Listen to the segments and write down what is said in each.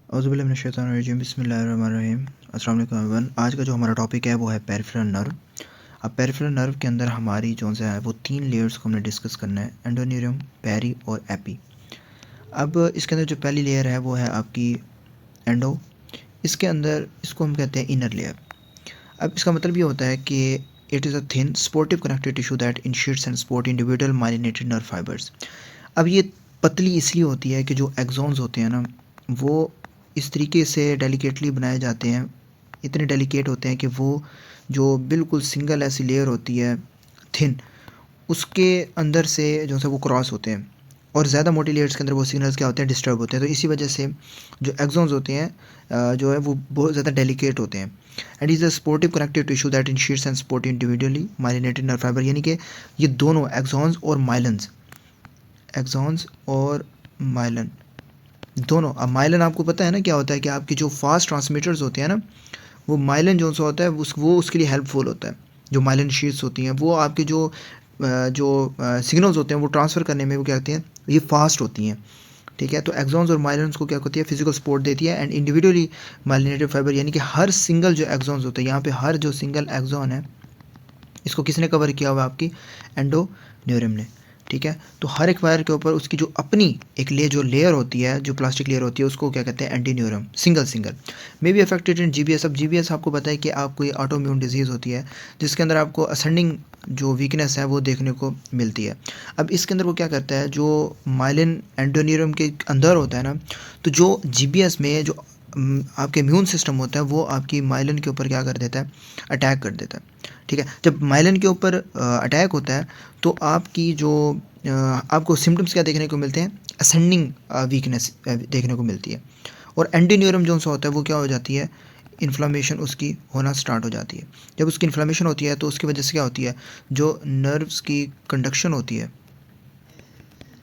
औज़ुबिल्लाहिमिनश्शैतानिर्रजीम बिस्मिल्लाहिर्रहमानिर्रहीम। अस्सलाम वालेकुम एवरीवन। आज का जो हमारा टॉपिक है वो है पेरिफेरल नर्व। अब पेरिफेरल नर्व के अंदर हमारी जो है वो 3 लेयर्स को हमने डिस्कस करना है, एंडोन्यूरम, पेरी और एपी। अब इसके अंदर जो पहली लेयर है वो है आपकी एंडो। इसके अंदर इसको हम कहते हैं इनर लेयर। अब इसका मतलब ये होता है कि it is a thin sportive connective tissue that initiates and support individual myelinated nerve fibres. अब ये पतली इसलिए होती है कि जो एक्सॉन्स होते हैं ना वो इस तरीके से डेलिकेटली बनाए जाते हैं, इतने डेलिकेट होते हैं कि वो जो बिल्कुल सिंगल ऐसी लेयर होती है थिन, उसके अंदर से जो है वो क्रॉस होते हैं, और ज़्यादा मोटी लेयर्स के अंदर वो सिग्नल्स क्या होते हैं, डिस्टर्ब होते हैं। तो इसी वजह से जो एक्सॉन्स होते हैं जो है वो बहुत ज़्यादा डेलिकेट होते हैं। And is a supportive connective tissue that initiates and support individually myelinated nerve fibre, यानी कि ये दोनों एक्सॉन्स और माइलन्स, एक्सॉन्स और माइलन दोनों। अब माइलन आपको पता है ना क्या होता है कि आपकी जो फास्ट ट्रांसमीटर्स होते हैं ना, वो माइलन जो सा होता है वो उसके लिए हेल्पफुल होता है। जो माइलन शीट्स होती हैं वो आपके जो सिग्नल्स होते हैं वो ट्रांसफ़र करने में वो क्या कहते हैं, ये फास्ट होती हैं। ठीक है, तो एक्सॉन्स और माइलन्स को क्या होती है, फिजिकल सपोर्ट देती है। एंड इंडिविजुअली माइलिनेटेड फाइबर, यानी कि हर सिंगल जो एक्सॉन्स होते हैं, यहाँ पे हर जो सिंगल एक्सॉन है इसको किसने कवर किया हुआ है, आपकी एंडोन्यूरम ने। ठीक है, तो हर एक वायर के ऊपर उसकी जो अपनी एक जो लेयर होती है, जो प्लास्टिक लेयर होती है, उसको क्या कहते हैं, एंटीन्यूरम। Single may be affected in GBS. अब जीबीएस आपको पता है कि आपको ये ऑटोइम्यून डिजीज़ होती है जिसके अंदर आपको असेंडिंग जो वीकनेस है वो देखने को मिलती है। अब इसके अंदर वो क्या करता है, जो माइलिन एंडोन्यूरम के अंदर होता है ना, तो जो जीबीएस में जो आपके इम्यून सिस्टम होता है वो आपकी माइलिन के ऊपर क्या कर देता है, अटैक कर देता है। ठीक है, जब माइलिन के ऊपर अटैक होता है तो आपकी जो आपको सिम्टम्स क्या देखने को मिलते हैं, असेंडिंग वीकनेस देखने को मिलती है। और एंटीन्यूरम जो सा होता है वो क्या हो जाती है, इन्फ्लामेशन उसकी होना स्टार्ट हो जाती है। जब उसकी इन्फ्लामेशन होती है तो उसकी वजह से क्या होती है, जो नर्व्स की कंडक्शन होती है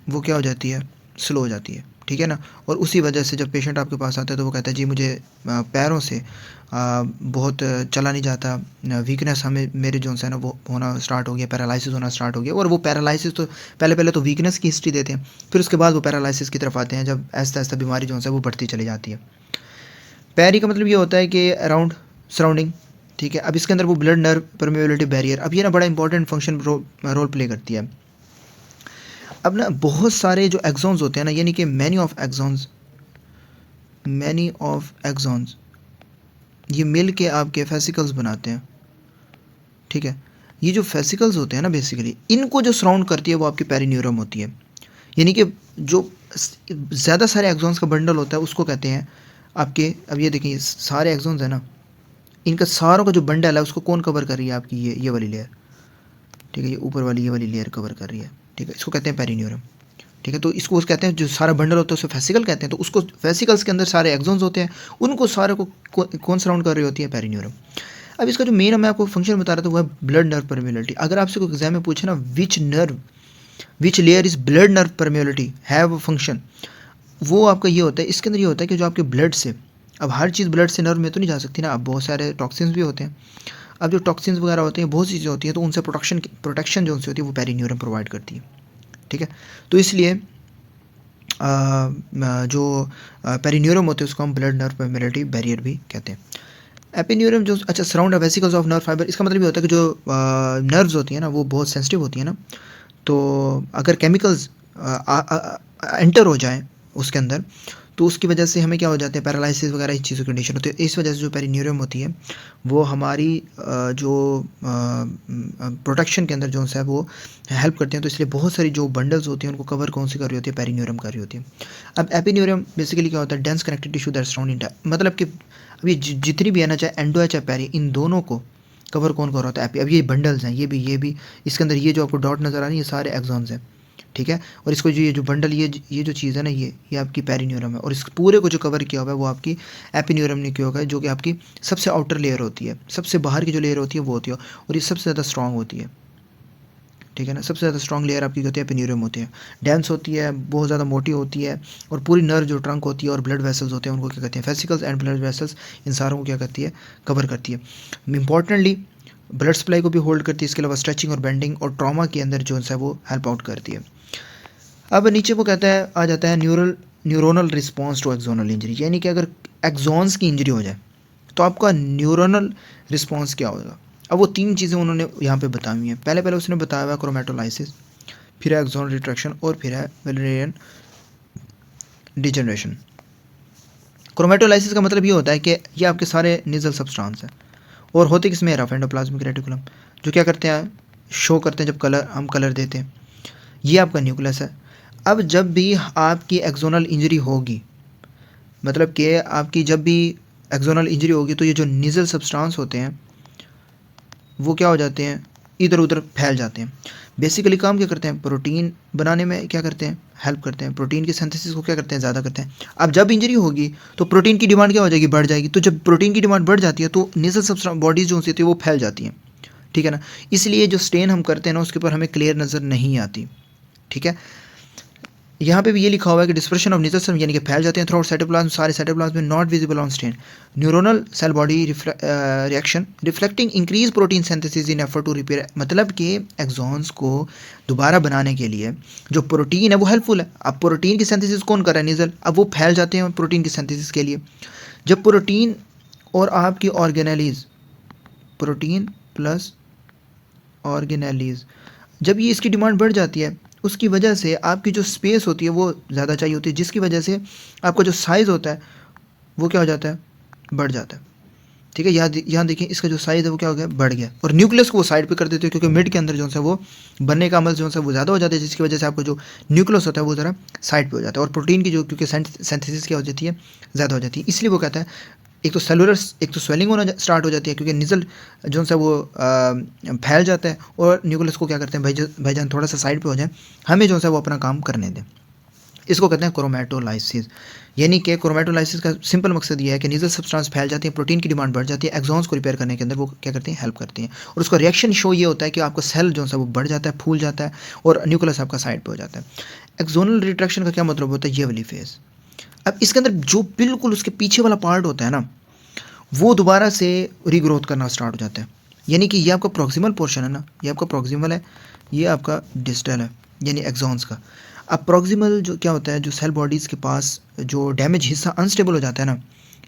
वो क्या हो जाती है, स्लो हो जाती है। ठीक है ना, और उसी वजह से जब पेशेंट आपके पास आता है तो वो कहता है जी मुझे पैरों से बहुत चला नहीं जाता, वीकनेस हमें मेरे जो है ना वो होना स्टार्ट हो गया, पैरालिसिस होना स्टार्ट हो गया। और वो पैरालिसिस तो पहले तो वीकनेस की हिस्ट्री देते हैं, फिर उसके बाद वो पैरालिसिस की तरफ आते हैं जब ऐसा ऐसा बीमारी जो है वो बढ़ती चली जाती है। पैरी का मतलब ये होता है कि अराउंड सराउंडिंग। ठीक है, अब इसके अंदर वो ब्लड नर्व परमेबिलिटी बैरियर, अब ये ना बड़ा इंपॉर्टेंट फंक्शन रोल प्ले करती है। अब ना बहुत सारे जो एक्सॉन्स होते हैं ना, यानी कि मैनी ऑफ एक्सॉन्स ये मिल के आपके फेसिकल्स बनाते हैं। ठीक है, ये जो फेसिकल्स होते हैं ना बेसिकली इनको जो सराउंड करती है वो आपकी पेरिन्यूरम होती है। यानी कि जो ज़्यादा सारे एक्सॉन्स का बंडल होता है उसको कहते हैं आपके, अब ये देखिए सारे एक्सॉन्स है ना, इनका सारों का जो बंडल है उसको कौन कवर कर रही है, आपकी ये वाली लेयर। ठीक है, ये ऊपर वाली ये वाली लेयर कवर कर रही है। ठीक है, इसको कहते हैं पेरिन्यूरम। ठीक है, तो इसको कहते हैं जो सारा बंडल होता है उसे फेसिकल कहते हैं। तो उसको वेसिकल्स के अंदर सारे एक्सॉन्स होते हैं, उनको सारे को कौन सराउंड कर रही होती है, पेरिन्यूरम। अब इसका जो मेन मैं आपको फंक्शन बता रहा था वो है ब्लड नर्व परमेबिलिटी। अगर आपसे कोई एग्जाम में पूछे ना which layer is blood nerve permeability have function, वो आपका ये होता है, इसके अंदर ये होता है कि जो आपके ब्लड से, अब हर चीज़ ब्लड से नर्व में तो नहीं जा सकती ना, अब बहुत सारे टॉक्सिन्स भी होते हैं। अब जो टॉक्सिन्स वगैरह होते हैं, बहुत सी चीज़ें होती हैं, तो उनसे प्रोटेक्शन जो उनसे होती है वो पेरिन्यूरम प्रोवाइड करती है। ठीक है, तो इसलिए जो पेरिन्यूरम होते हैं उसको हम ब्लड नर्व परमेबिलिटी बैरियर भी कहते हैं। एपिन्यूरम जो अच्छा surround vesicles of nerve fibre, इसका मतलब ये होता है कि जो नर्व्स होती हैं ना वो बहुत सेंसिटिव होती हैं ना, तो अगर केमिकल्स एंटर हो जाएं उसके अंदर तो उसकी वजह से हमें क्या हो जाते हैं, पैरालिसिस वगैरह इस चीज़ों की कंडीशन होती है। इस वजह से जो पेरिन्यूरम होती है वो हमारी जो प्रोटेक्शन के अंदर जो है वो हेल्प करते हैं। तो इसलिए बहुत सारी जो बंडल्स होती हैं उनको कवर कौन सी कर रही होती है, पेरिन्यूरम कर रही होती है। अब एपिन्यूरम बेसिकली क्या होता है, dense connective tissue that surround, मतलब कि अभी जितनी भी है ना, चाहे एंडो है चाहे पेरी, इन दोनों को कवर कौन कर रहा होता है, एपी। अब ये बंडल्स हैं, ये भी इसके अंदर ये जो आपको डॉट नज़र आ रही है ये सारे एक्सॉन्स हैं। ठीक है, और इसको जो ये जो बंडल ये जो चीज़ है ना, ये आपकी पेरिन्यूरम है, और इस पूरे को जो कवर किया हुआ है वो आपकी एपिन्यूरम ने किया होगा, जो कि आपकी सबसे आउटर लेयर होती है, सबसे बाहर की जो लेयर होती है वो होती है, और ये सबसे ज़्यादा स्ट्रॉन्ग होती है। ठीक है ना, सबसे ज़्यादा स्ट्रॉन्ग लेयर आपकी होती है एपिन्यूरम होती है, डेंस होती है, बहुत ज़्यादा मोटी होती है, और पूरी नर्व जो ट्रंक होती है और ब्लड वेसल्स होते हैं उनको क्या कहते हैं, फेसिकल्स एंड ब्लड वेसल्स, इन सारों को क्या करती है, कवर करती है। इंपॉर्टेंटली ब्लड सप्लाई को भी होल्ड करती है, इसके अलावा स्ट्रेचिंग और बेंडिंग और ट्रॉमा के अंदर जो है वो हेल्प आउट करती है। अब नीचे वो कहता है आ जाता है neural neuronal response to axonal injury, यानी कि अगर एक्सॉन्स की इंजरी हो जाए तो आपका न्यूरोनल रिस्पॉन्स क्या होगा। अब वो तीन चीज़ें उन्होंने यहाँ पे बताई हुई हैं। पहले उसने बताया हुआ क्रोमेटोलाइसिस, फिर है एक्सोनल रिट्रैक्शन और फिर है वेलरियन डिजनरेशन। क्रोमेटोलाइसिस का मतलब ये होता है कि ये आपके सारे निजल सब्सटेंस हैं और होते किसमें, रफ एंडोप्लाज्मिक रेटिकुलम, जो क्या करते हैं, शो करते हैं जब हम कलर देते हैं। ये आपका न्यूक्लियस है। अब जब भी आपकी एक्सोनल इंजरी होगी, मतलब कि आपकी जब भी एक्सोनल इंजरी होगी तो ये जो निजल सब्सटेंस होते हैं वो क्या हो जाते हैं, इधर उधर फैल जाते हैं। बेसिकली काम क्या करते हैं, प्रोटीन बनाने में क्या करते हैं, हेल्प करते हैं। प्रोटीन की सिंथेसिस को क्या करते हैं, ज़्यादा करते हैं। अब जब इंजरी होगी तो प्रोटीन की डिमांड क्या हो जाएगी, बढ़ जाएगी। तो जब प्रोटीन की डिमांड बढ़ जाती है तो निजल सब्सटेंस बॉडीज जो होती है वो फैल जाती हैं, ठीक है ना। इसलिए जो स्टेन हम करते हैं ना उसके ऊपर हमें क्लियर नज़र नहीं आती, ठीक है। यहाँ पे भी ये लिखा हुआ है कि डिस्पर्शन ऑफ निजल यानी कि फैल जाते हैं थ्रू आउट साइटोप्लाज्म, सारे साइटोप्लाज्म में, not visible on stain. Neuronal cell body reaction reflecting increase protein synthesis in effort to repair, मतलब कि एक्सॉन्स को दोबारा बनाने के लिए जो प्रोटीन है वो हेल्पफुल है। अब प्रोटीन की सिंथेसिस कौन कर रहा है, निजल। अब वो फैल जाते हैं प्रोटीन की सिंथेसिस के लिए। जब प्रोटीन और आपकी ऑर्गेनेलीज, प्रोटीन प्लस ऑर्गेनेलीज, जब ये इसकी डिमांड बढ़ जाती है उसकी वजह से आपकी जो स्पेस होती है वो ज़्यादा चाहिए होती है, जिसकी वजह से आपका जो साइज़ होता है वो क्या हो जाता है, बढ़ जाता है, ठीक है। यहाँ देखिए इसका जो साइज़ है वो क्या हो गया, बढ़ गया। और न्यूक्लियस को वो साइड पे कर देते हैं क्योंकि मिड के अंदर जो है वो बनने का अमल जो है वो ज़्यादा हो जाता है, जिसकी वजह से आपका जो न्यूक्लियस होता है वो ज़रा साइड पे हो जाता है। और प्रोटीन की जो क्योंकि सिंथेसिस क्या हो जाती है, ज़्यादा हो जाती है, इसलिए वो कहता है एक तो सेलुलर, एक तो स्वेलिंग होना स्टार्ट हो जाती है क्योंकि निजल जो सा वो फैल जाता है। और न्यूक्लियस को क्या करते हैं, भाईजान थोड़ा सा साइड पे हो जाए, हमें जो सा वो अपना काम करने दें। इसको कहते हैं क्रोमेटोलाइसिस। यानी कि क्रोमेटोलाइसिस का सिंपल मकसद ये है कि निजल सब्सटेंस फैल जाती है, प्रोटीन की डिमांड बढ़ जाती है, एक्सॉन्स को रिपेयर करने के अंदर वो क्या करती हैं, हेल्प करती हैं। और उसका रिएक्शन शो ये होता है कि आपका सेल जो सा वो बढ़ जाता है, फूल जाता है और न्यूक्लियस आपका साइड पे हो जाता है। एक्सोनल रिट्रैक्शन का क्या मतलब होता है, ये वाली फेज। अब इसके अंदर जो बिल्कुल उसके पीछे वाला पार्ट होता है ना वो दोबारा से रीग्रोथ करना स्टार्ट हो जाता है। यानी कि ये आपका प्रॉक्सिमल पोर्शन है ना, ये आपका प्रॉक्सिमल है, ये आपका डिस्टल है, यानी एक्सॉन्स का। अब प्रॉक्सिमल जो क्या होता है, जो सेल बॉडीज़ के पास जो डैमेज हिस्सा अनस्टेबल हो जाता है ना,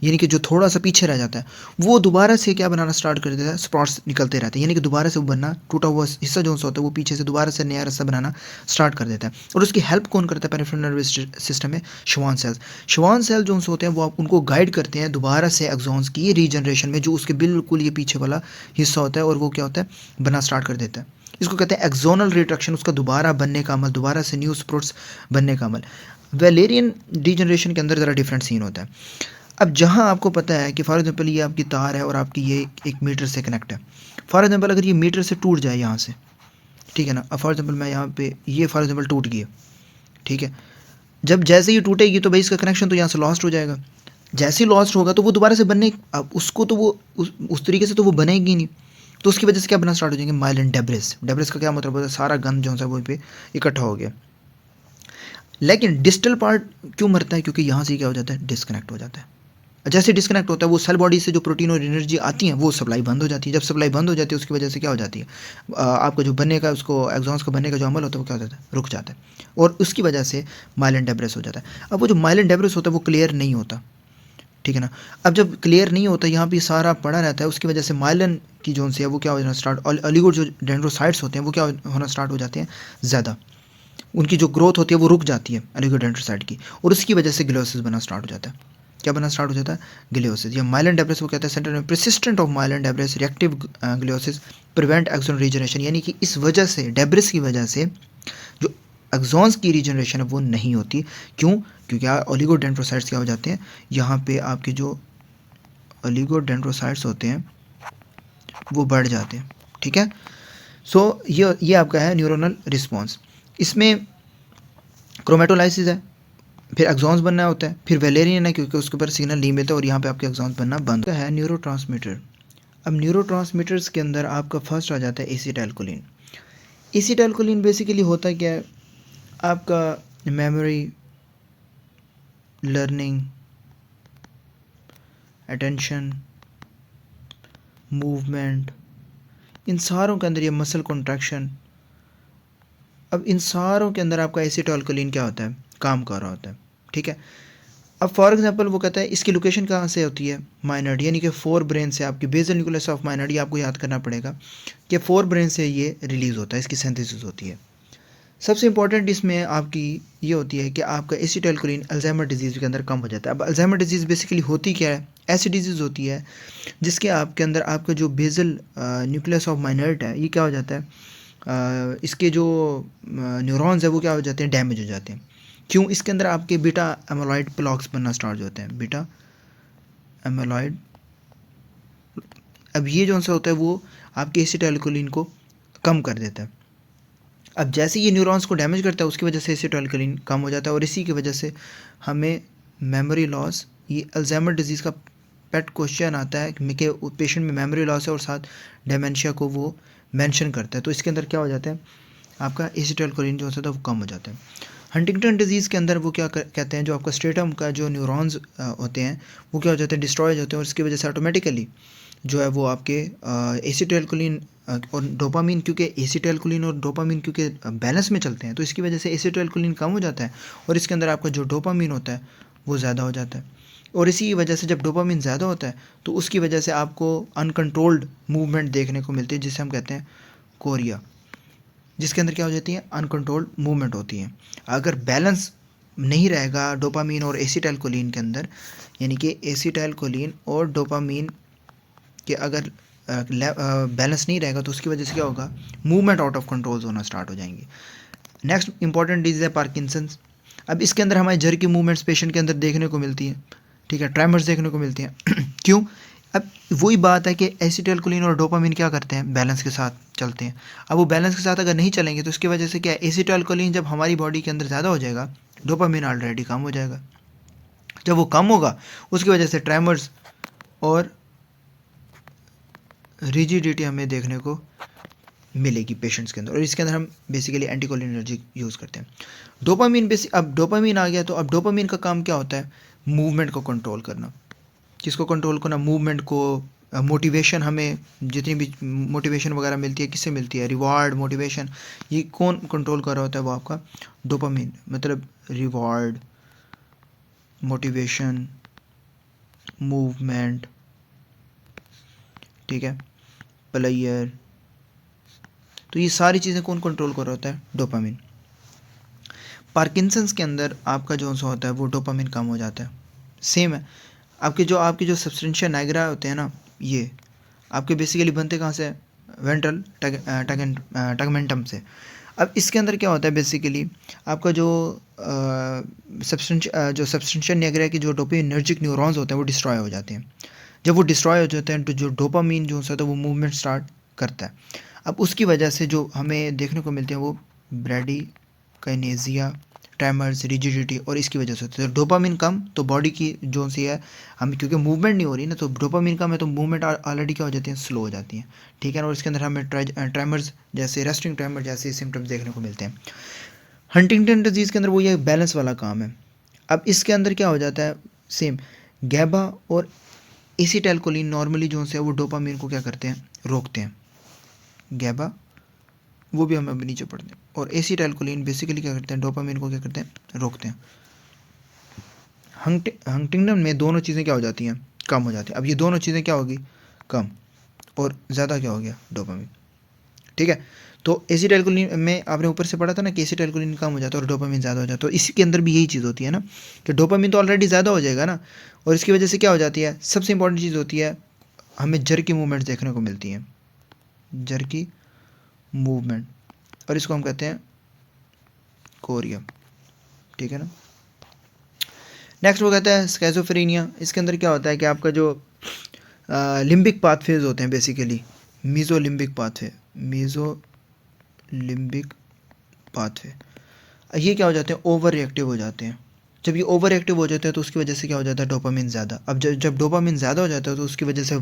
यानी कि जो थोड़ा सा पीछे रह जाता है वो दोबारा से क्या बनाना स्टार्ट कर देता है, स्पॉट्स निकलते रहते हैं। यानी कि दोबारा से वो बनना, टूटा हुआ हिस्सा जो होता है वो पीछे से दोबारा से नया रास्ता बनाना स्टार्ट कर देता है। और उसकी हेल्प कौन करता है, पेरिफेरल नर्वस सिस्टम में श्वान सेल्स। श्वान सेल जो होते हैं वो उनको गाइड करते हैं दोबारा से एक्सॉन्स की रीजनरेशन में, जो उसके बिल्कुल ये पीछे वाला हिस्सा होता है और वो क्या होता है, बनना स्टार्ट कर देता है। इसको कहते हैं एक्सोनल रिट्रैक्शन, उसका दोबारा बनने का अमल, दोबारा से न्यू स्प्रोट्स बनने का अमल। वेलेरियन डिजनरेशन के अंदर ज़रा डिफरेंट सीन होता है। अब जहाँ आपको पता है कि फॉर एग्जांपल ये आपकी तार है और आपकी ये एक मीटर से कनेक्ट है। फॉर एग्जांपल अगर ये मीटर से टूट जाए यहाँ से, ठीक है ना। अब फॉर एग्जांपल मैं यहाँ पे ये फॉर एग्जांपल टूट गई, ठीक है। जब जैसे ही टूटेगी तो भाई इसका कनेक्शन तो यहाँ से लॉस्ट हो जाएगा। जैसे ही लॉस्ट होगा तो वो दोबारा से बनने, अब उसको तो वो उस तरीके से तो वो बनेगी नहीं। तो उसकी वजह से क्या बनना स्टार्ट हो जाएंगे, माइलिन डेब्रिस। डेब्रिस का क्या मतलब होता है, सारा गंद जो है वो पे इकट्ठा हो गया। लेकिन डिस्टल पार्ट क्यों मरता है, क्योंकि यहाँ से क्या हो जाता है, डिस्कनेक्ट हो जाता है। जैसे डिस्कनेक्ट होता है वो सेल बॉडी से जो प्रोटीन और एनर्जी आती है वो सप्लाई बंद हो जाती है। जब सप्लाई बंद हो जाती है उसकी वजह से क्या हो जाती है, आपका जो बनने का, उसको एक्सॉन्स का बनने का जो अमल होता है वो क्या हो जाता है, रुक जाता है। और उसकी वजह से माइलिन डेब्रिस हो जाता है। अब वो जो माइलिन डेब्रिस होता है वो क्लियर नहीं होता, ठीक है ना। अब जब क्लियर नहीं होता, यहाँ पे सारा पड़ा रहता है, उसकी वजह से माइलिन की जोन से है वो क्या हो जाना स्टार्ट, ऑलिगो जो डेंड्रोसाइट्स होते हैं वो क्या होना स्टार्ट हो जाते हैं, ज़्यादा उनकी जो ग्रोथ होती है वो रुक जाती है ऑलिगो डेंड्रोसाइट की। और उसकी वजह से ग्लोसिस बनना स्टार्ट हो जाता है। क्या बनना स्टार्ट हो जाता है, ग्लियोसिस। या माइलिन डेब्रिस वो कहते हैं सेंटर में persistent of myelin debris reactive gliosis prevent axon regeneration. यानी कि इस वजह से, डेब्रिस की वजह से जो एक्सॉन्स की रीजनरेशन है वो नहीं होती। क्यों, क्योंकि ओलिगोडेंड्रोसाइट्स क्या हो जाते हैं, यहाँ पे आपके जो ओलिगोडेंड्रोसाइट्स होते हैं वो बढ़ जाते हैं, ठीक है। सो ये आपका है न्यूरोनल रिस्पॉन्स। इसमें क्रोमेटोलाइसिस है, फिर एक्सॉन्स बनना होता है, फिर वेलेरियन है क्योंकि उसके ऊपर सिग्नल नहीं मिलता और यहाँ पे आपके एक्सॉन्स बनना बंद है। न्यूरोट्रांसमीटर। अब न्यूरोट्रांसमीटर्स के अंदर आपका फर्स्ट आ जाता है एसिटाइलकोलिन। एसिटाइलकोलिन बेसिकली होता क्या है, आपका मेमोरी, लर्निंग, अटेंशन, मूवमेंट, इन सारों के अंदर, ये मसल कॉन्ट्रैक्शन, अब इन सारों के अंदर आपका एसिटाइलकोलिन क्या होता है, काम कर रहा होता है, ठीक है। अब फॉर एग्जांपल वो कहता है इसकी लोकेशन कहाँ से होती है, माइनर्ड, यानी कि फोर ब्रेन से, आपकी बेसल न्यूक्लियस ऑफ माइनर्ड, ये आपको याद करना पड़ेगा कि फोर ब्रेन से ये रिलीज़ होता है, इसकी सिंथेसिस होती है। सबसे इंपॉर्टेंट इसमें आपकी ये होती है कि आपका एसिटाइलकोलिन अल्जाइमर डिजीज़ के अंदर कम हो जाता है। अब अल्जाइमर डिजीज़ बेसिकली होती क्या है, ऐसी डिजीज़ होती है जिसके आपके अंदर आपका जो बेसल न्यूक्लियस ऑफ माइनर्ड है ये क्या हो जाता है, इसके जो न्यूरॉन्स है वो क्या हो जाते हैं, डैमेज हो जाते हैं। क्यों, इसके अंदर आपके बीटा एमाइलॉइड प्लॉक्स बनना स्टार्ट होते हैं, बीटा एमाइलॉइड। अब ये जो सा होता है वो आपके एसिटाइलकोलिन को कम कर देता है। अब जैसे ये न्यूरॉन्स को डैमेज करता है उसकी वजह से एसिटाइलकोलिन कम हो जाता है, और इसी की वजह से हमें मेमोरी लॉस, ये अल्जाइमर डिजीज़ का पेट क्वेश्चन आता है कि पेशेंट में मेमोरी लॉस है और साथ डेमेंशिया को वो मेंशन करता है। तो इसके अंदर क्या हो जाता है, आपका एसिटाइलकोलिन जो होता है वो कम हो जाता है। हंटिंगटन डिजीज़ के अंदर वो क्या कहते हैं, जो आपका स्ट्रेटम का जो न्यूरॉन्स होते हैं वो क्या हो जाते हैं, डिस्ट्रॉय होते हैं, और इसकी वजह से ऑटोमेटिकली जो है वो आपके एसिटाइलकोलिन और डोपामीन, क्योंकि एसिटाइलकोलिन और डोपामीन क्योंकि बैलेंस में चलते हैं तो इसकी वजह से एसिटाइलकोलिन कम हो जाता है और इसके अंदर आपका जो डोपामीन होता है वो ज़्यादा हो जाता है। और इसी वजह से जब डोपामीन ज़्यादा होता है तो उसकी वजह से आपको अनकंट्रोल्ड मूवमेंट देखने को मिलती है, जिसे हम कहते हैं कोरिया, जिसके अंदर क्या हो जाती है, अनकंट्रोल्ड मूवमेंट होती है। अगर बैलेंस नहीं रहेगा डोपामीन और एसिटाइलकोलिन के अंदर, यानी कि एसिटाइलकोलिन और डोपामीन कि अगर बैलेंस नहीं रहेगा तो उसकी वजह से क्या होगा, मूवमेंट आउट ऑफ कंट्रोल होना स्टार्ट हो जाएंगे। नेक्स्ट इंपॉर्टेंट डिजीज़ है पार्किंसंस। अब इसके अंदर हमारे जर की मूवमेंट्स पेशेंट के अंदर देखने को मिलती है, ठीक है, ट्रेमर्स देखने को मिलती हैं क्यों, अब वही बात है कि एसिटाइलकोलिन और डोपामीन क्या करते हैं, बैलेंस के साथ चलते हैं। अब वो बैलेंस के साथ अगर नहीं चलेंगे तो उसकी वजह से क्या है, एसिटाइलकोलिन जब हमारी बॉडी के अंदर ज़्यादा हो जाएगा, डोपामीन ऑलरेडी कम हो जाएगा। जब वो कम होगा उसकी वजह से ट्रेमर्स और रिजिडिटी हमें देखने को मिलेगी पेशेंट्स के अंदर, और इसके अंदर हम बेसिकली एंटीकोलिनर्जिक यूज़ करते हैं। डोपामीन अब डोपामीन आ गया तो अब डोपामीन का काम क्या होता है, मूवमेंट को कंट्रोल करना। किसको कंट्रोल करना, मूवमेंट को। मोटिवेशन, हमें जितनी भी मोटिवेशन वगैरह मिलती है किससे मिलती है, रिवार्ड, मोटिवेशन, ये कौन कंट्रोल कर रहा होता है, वो आपका डोपामीन, मतलब रिवार्ड, मोटिवेशन, मूवमेंट, ठीक है, प्लेयर, तो ये सारी चीज़ें कौन कंट्रोल कर रहा होता है, डोपामीन। पार्किंसंस के अंदर आपका जो सा होता है वो डोपामीन कम हो जाता है। सेम है, आपके जो सब्सटेंशिया नाइग्रा होते हैं ना, ये आपके बेसिकली बनते कहाँ से, वेंट्रल टगमेंटम से। अब इसके अंदर क्या होता है, बेसिकली आपका जो सब्सटेंशिया नाइग्रा की जो डोपामिनर्जिक न्यूरॉन्स होते हैं वो डिस्ट्रॉय हो जाते हैं। जब वो डिस्ट्रॉय हो जाते हैं तो जो डोपामीन जो होता है वो मूवमेंट स्टार्ट करता है। अब उसकी वजह से जो हमें देखने को मिलते हैं वो ब्रैडीकाइनेसिया, ट्रेमर्स, रिजिडिटी, और इसकी वजह से होता है। तो डोपामीन कम तो बॉडी की जो सी है, हम क्योंकि मूवमेंट नहीं हो रही ना, तो डोपामीन कम है तो मूवमेंट ऑलरेडी क्या हो जाती है, स्लो हो जाती है, ठीक है ना। और इसके अंदर हमें ट्रेमर्स जैसे रेस्टिंग ट्रेमर जैसे सिम्टम्स देखने को मिलते हैं। हंटिंगटन डिजीज़ के अंदर वो ये बैलेंस वाला काम है। अब इसके अंदर क्या हो जाता है, सेम गैबा और एसिटाइलकोलिन नॉर्मली जो है वो डोपामीन को क्या करते हैं, रोकते हैं। गैबा वो भी हमें अभी नीचे पढ़ते हैं, और एसिटाइलकोलिन बेसिकली क्या करते हैं, डोपामीन को क्या करते हैं, रोकते हैं। हंटिंगटन में दोनों चीज़ें क्या हो जाती हैं, कम हो जाती हैं। अब ये दोनों चीज़ें क्या होगी, कम, और ज़्यादा क्या हो गया, डोपामीन, ठीक है। तो एसिटाइलकोलिन में आपने ऊपर से पढ़ा था ना कि एसिटाइलकोलिन कम हो जाता है और डोपामीन ज़्यादा हो जाता है, तो इसके अंदर भी यही चीज़ होती है ना कि डोपामीन तो ऑलरेडी ज़्यादा हो जाएगा ना, और इसकी वजह से क्या हो जाती है, सबसे इंपॉर्टेंट चीज़ होती है, हमें जर की मूवमेंट्स देखने को मिलती हैं, जर की मूवमेंट, और इसको हम कहते हैं कोरिया, ठीक है ना। नेक्स्ट वो कहता है स्किज़ोफ्रेनिया। इसके अंदर क्या होता है कि आपका जो लिम्बिक पाथवेज होते हैं, बेसिकली मीज़ोलिम्बिक पाथवे, मीज़ोलिम्बिक पाथवे, ये क्या हो जाते हैं, ओवर रिएक्टिव हो जाते हैं। जब ये ओवर एक्टिव हो जाते हैं तो उसकी वजह से क्या हो जाता है, डोपामिन ज़्यादा। अब जब डोपामिन ज़्यादा हो जाता है तो उसकी वजह से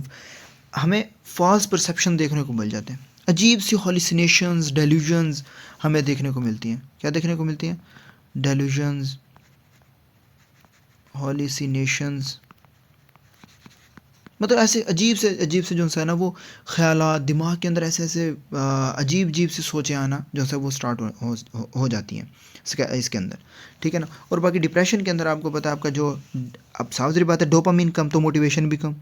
हमें फॉल्स परसेप्शन देखने को मिल जाते हैं, अजीब सी हॉलिसिनेशंस, डेल्यूजन्स हमें देखने को मिलती हैं। क्या देखने को मिलती हैं, डेल्यूजन्स, हॉलिसिनेशंस, मतलब ऐसे अजीब से जो है ना वो ख़यालात दिमाग के अंदर ऐसे ऐसे अजीब सी सोचें आना जो है वो स्टार्ट हो जाती हैं इसके अंदर, ठीक है ना। और बाकी डिप्रेशन के अंदर आपको पता है आपका जो, अब साफ सी बात है, डोपामिन कम तो मोटिवेशन भी कम,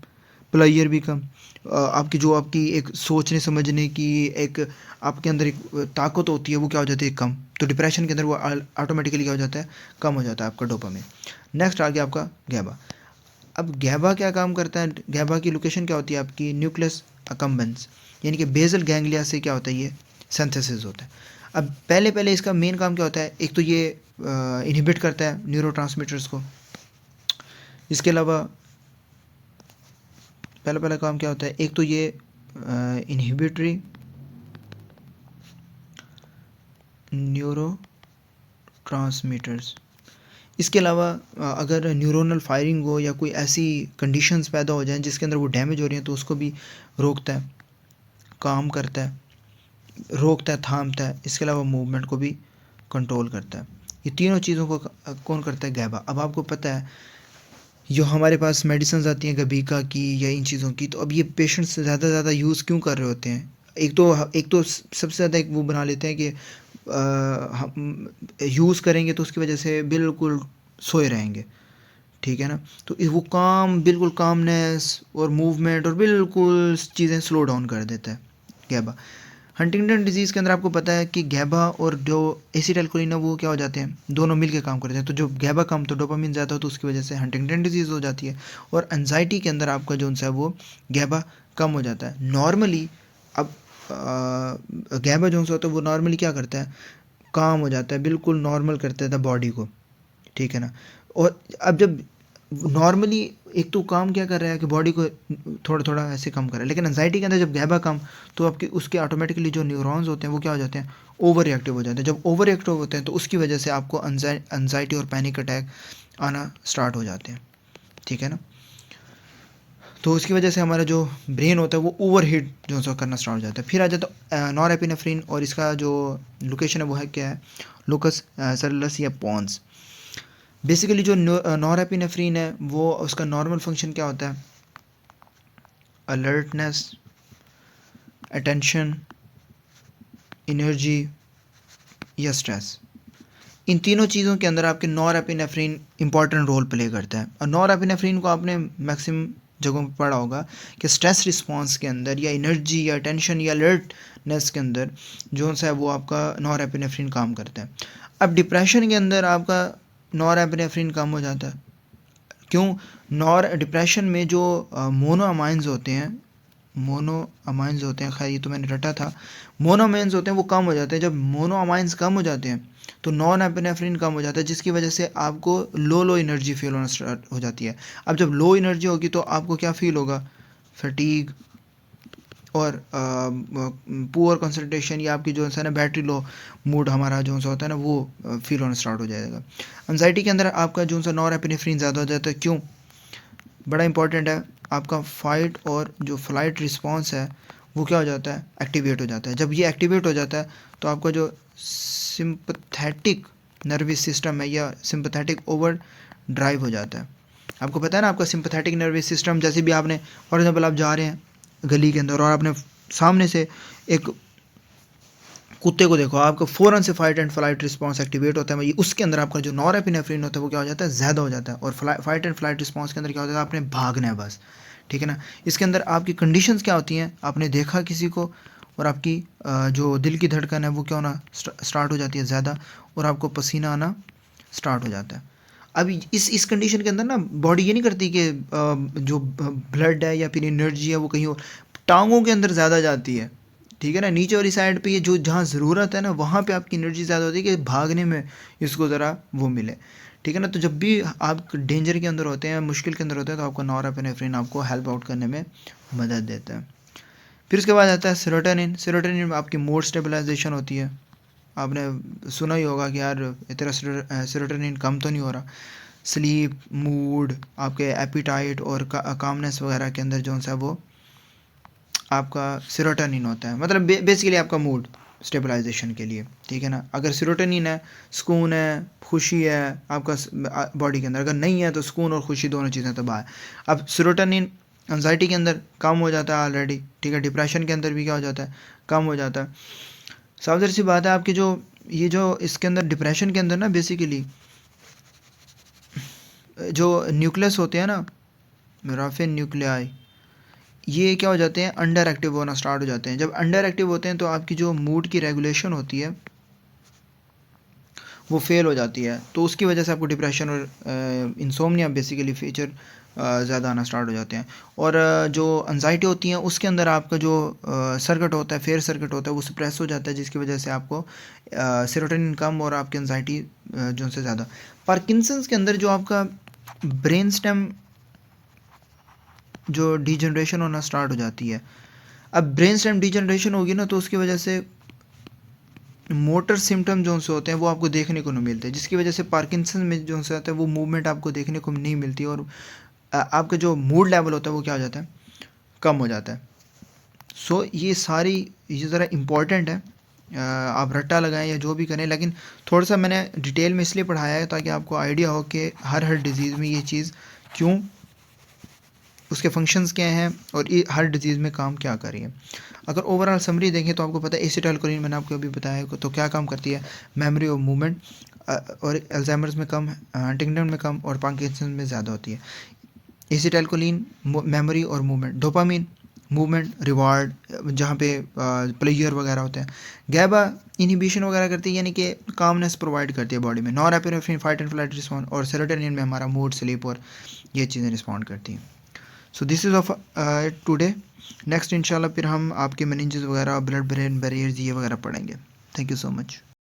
प्लेयर भी कम, आपकी एक सोचने समझने की एक आपके अंदर एक ताकत होती है वो क्या हो जाती है कम। तो डिप्रेशन के अंदर वो ऑटोमेटिकली क्या हो जाता है, कम हो जाता है आपका डोपामिन। नेक्स्ट आ गया आपका गैबा। अब गैबा क्या काम करता है, गैबा की लोकेशन क्या होती है आपकी न्यूक्लियस अकम्बेंस, यानी कि बेसल गैंग्लिया से क्या होता है ये सिंथेसिस होता है। अब पहले पहले इसका मेन काम क्या होता है, एक तो ये इनहिबिट करता है न्यूरोट्रांसमीटर्स को। इसके अलावा पहला पहला काम क्या होता है, एक तो ये इनहिबिटरी न्यूरो ट्रांसमीटर्स। इसके अलावा अगर न्यूरोनल फायरिंग हो या कोई ऐसी कंडीशंस पैदा हो जाएं जिसके अंदर वो डैमेज हो रही हैं तो उसको भी रोकता है, काम करता है, रोकता है, थामता है। इसके अलावा मूवमेंट को भी कंट्रोल करता है। ये तीनों चीज़ों को कौन करता है, गैबा। अब आपको पता है जो हमारे पास मेडिसिन आती हैं गबीका की या इन चीज़ों की, तो अब ये पेशेंट्स ज़्यादा से ज़्यादा यूज़ क्यों कर रहे होते हैं, एक तो सबसे ज़्यादा एक वो बना लेते हैं कि हम यूज़ करेंगे तो उसकी वजह से बिल्कुल सोए रहेंगे, ठीक है ना। तो वो काम बिल्कुल कामनेस और मूवमेंट और बिल्कुल चीज़ें स्लो डाउन कर देता है गैबा। हंटिंगटन डिजीज़ के अंदर आपको पता है कि गैबा और जो एसिटाइलकोलिन है वो क्या हो जाते हैं, दोनों मिलके काम करते हैं। तो जो गैबा कम तो डोपामिन ज़्यादा हो तो उसकी वजह से हंटिंगटन डिजीज़ हो जाती है। और एंजाइटी के अंदर आपका जो है वो गैबा कम हो जाता है नॉर्मली। अब गैबा जो होता है वो नॉर्मली क्या करता है, काम हो जाता है, बिल्कुल नॉर्मल करता है बॉडी को, ठीक है ना। और अब जब नॉर्मली एक तो काम क्या कर रहा है कि बॉडी को थोड़ा थोड़ा ऐसे कम कर रहा है, लेकिन एंजाइटी के अंदर जब गैबा कम, तो आपके उसके ऑटोमेटिकली जो न्यूरॉन्स होते हैं वो क्या हो जाते हैं, ओवर रिएक्टिव हो जाते हैं। जब ओवर रिएक्टिव होते हैं तो उसकी वजह से आपको एंजाइटी और पैनिक अटैक आना स्टार्ट हो जाते हैं, ठीक है ना। तो उसकी वजह से हमारा जो ब्रेन होता है वो ओवर हीट जो है करना स्टार्ट हो जाता है। फिर आ जाता है नॉरएपिनेफ्रिन, और इसका जो लोकेशन है वो है क्या है, लोकस सेलुलस या पॉन्स। बेसिकली जो नॉरएपिनेफ्रिन है वो उसका नॉर्मल फंक्शन क्या होता है, अलर्टनेस, अटेंशन, एनर्जी या स्ट्रेस। इन तीनों चीज़ों के अंदर आपके नॉरएपिनेफ्रिन इंपॉर्टेंट रोल प्ले करता है। और नॉरएपिनेफ्रिन को आपने मैक्सिमम जगहों पर पढ़ा होगा कि स्ट्रेस रिस्पॉन्स के अंदर या एनर्जी या टेंशन या अलर्टनेस के अंदर जो है वो आपका नॉरएपिनेफ्रिन काम करता है। अब डिप्रेशन के अंदर आपका नॉरएपिनेफ्रिन कम हो जाता है। क्यों, डिप्रेशन में जो मोनोअमाइंस होते हैं, खैर ये तो मैंने रटा था, मोनोअमाइंस होते हैं वो कम हो जाते हैं। जब मोनोअमाइंस कम हो जाते हैं तो नॉन एपिनेफ्रिन कम हो जाता है, जिसकी वजह से आपको लो एनर्जी फील होना स्टार्ट हो जाती है। अब जब लो एनर्जी होगी तो आपको क्या फील होगा, फटीग और पुअर कंसंट्रेशन, या आपकी जो है ना बैटरी लो मूड हमारा जो सा होता है ना वो फील होना स्टार्ट हो जाएगा। एंजाइटी के अंदर आपका जो सा नॉरएपिनेफ्रिन ज़्यादा हो जाता है। क्यों, बड़ा इंपॉर्टेंट है, आपका फाइट और जो फ्लाइट रिस्पॉन्स है वो क्या हो जाता है, एक्टिवेट हो जाता है। जब ये एक्टिवेट हो जाता है तो आपका जो सिंपथेटिक नर्वस सिस्टम है या सिंपथेटिक ओवर ड्राइव हो जाता है। आपको पता है ना, आपका सिंपथेटिक नर्वस सिस्टम, जैसे भी आपने फॉर एग्जांपल आप जा रहे हैं गली के अंदर और आपने सामने से एक कुत्ते को देखो, आपका फ़ौरन से fight and flight response activate होता है। उसके अंदर आपका जो नॉरएपिनेफ्रिन होता है वो क्या हो जाता है, ज़्यादा हो जाता है। और फाइट एंड फ्लाइट रिस्पांस के अंदर क्या होता है, आपने भागना है बस, ठीक है ना। इसके अंदर आपकी कंडीशंस क्या होती हैं, आपने देखा किसी को और आपकी जो दिल की धड़कन है वो क्या होना स्टार्ट हो जाती है ज़्यादा, और आपको पसीना आना स्टार्ट हो जाता है। अब इस कंडीशन के अंदर ना बॉडी ये नहीं करती कि जो ब्लड है या फिर एनर्जी है वो कहीं और टांगों के अंदर ज़्यादा जाती है, ठीक है ना। नीचे वाली साइड पे ये जो जहाँ ज़रूरत है ना वहाँ पे आपकी एनर्जी ज़्यादा होती है कि भागने में इसको ज़रा वो मिले, ठीक है ना। तो जब भी आप डेंजर के अंदर होते हैं, मुश्किल के अंदर होते हैं, तो आपका नॉरएपिनेफ्रिन आपको हेल्प आउट करने में मदद देता है। फिर उसके बाद आता है सेरोटोनिन। सेरोटोनिन में आपकी मूड स्टेबलाइजेशन होती है। आपने सुना ही होगा कि यार तेरा सेरोटोनिन कम तो नहीं हो रहा। स्लीप, मूड, आपके एपिटाइट और कामनेस वगैरह के अंदर जो सा वो आपका सेरोटोनिन होता है, मतलब बेसिकली आपका मूड स्टेबलाइजेशन के लिए, ठीक है ना। अगर सेरोटोनिन है, सुकून है, खुशी है आपका बॉडी के अंदर, अगर नहीं है तो सुकून और खुशी दोनों चीज़ें तबाह है। अब सेरोटोनिन एंजाइटी के अंदर कम हो जाता है ऑलरेडी, ठीक है। डिप्रेशन के अंदर भी क्या हो जाता है, कम हो जाता है। सावधान सी बात है आपकी जो ये जो इसके अंदर डिप्रेशन के अंदर ना बेसिकली जो न्यूक्लियस होते हैं ना, राफिन न्यूक्लियाई, ये क्या हो जाते हैं, अंडर एक्टिव होना स्टार्ट हो जाते हैं। जब अंडर एक्टिव होते हैं तो आपकी जो मूड की रेगुलेशन होती है वो फेल हो जाती है, तो उसकी वजह से आपको डिप्रेशन और इंसोम्निया बेसिकली फीचर ज़्यादा आना स्टार्ट हो जाते हैं। और जो एंजाइटी होती है उसके अंदर आपका जो सर्किट होता है, फेयर सर्किट होता है, वो सप्रेस हो जाता है, जिसकी वजह से आपको सेरोटोनिन कम और आपकी एंजाइटी जो से ज़्यादा। पार्किंसंस के अंदर जो आपका ब्रेन स्टेम जो डिजनरेशन होना स्टार्ट हो जाती है। अब ब्रेन स्टेम डिजनरेशन होगी ना, तो उसकी वजह से मोटर सिम्टम जो से होते हैं वो आपको देखने को नहीं मिलते, जिसकी वजह से पार्किंसन में जो से आता है वो मूवमेंट आपको देखने को नहीं मिलती, और आपका जो मूड लेवल होता है वो क्या हो जाता है, कम हो जाता है। सो ये सारी ये ज़रा इम्पॉर्टेंट है, आप रट्टा लगाएं या जो भी करें, लेकिन थोड़ा सा मैंने डिटेल में इसलिए पढ़ाया है ताकि आपको आइडिया हो कि हर डिज़ीज़ में ये चीज़ क्यों, उसके फंक्शंस क्या हैं और ये हर डिजीज़ में काम क्या कर रही है। अगर ओवरऑल समरी देखें तो आपको पता है एसिटाइलकोलिन मैंने आपको अभी बताया तो क्या काम करती है, मेमोरी और मूवमेंट, और अल्जाइमर्स में कम, हंटिंगटन में कम और पार्किंसन में ज़्यादा होती है। एसिटाइलकोलिन मेमोरी और मूवमेंट, डोपामिन मूवमेंट रिवार्ड जहाँ पे प्लेजर वगैरह होते हैं, गैबा इनहिबिशन वगैरह करती है यानी कि कामनेस प्रोवाइड करती है बॉडी में, norepinephrine fight and flight response, और सेरोटोनिन में हमारा मूड स्लीप और ये चीज़ें रिस्पॉन्ड करती हैं। So this is of today. Next इंशाल्लाह फिर हम आपके मेनिंजेस वगैरह, ब्लड ब्रेन बैरियर्स ये वगैरह पढ़ेंगे। Thank you so much.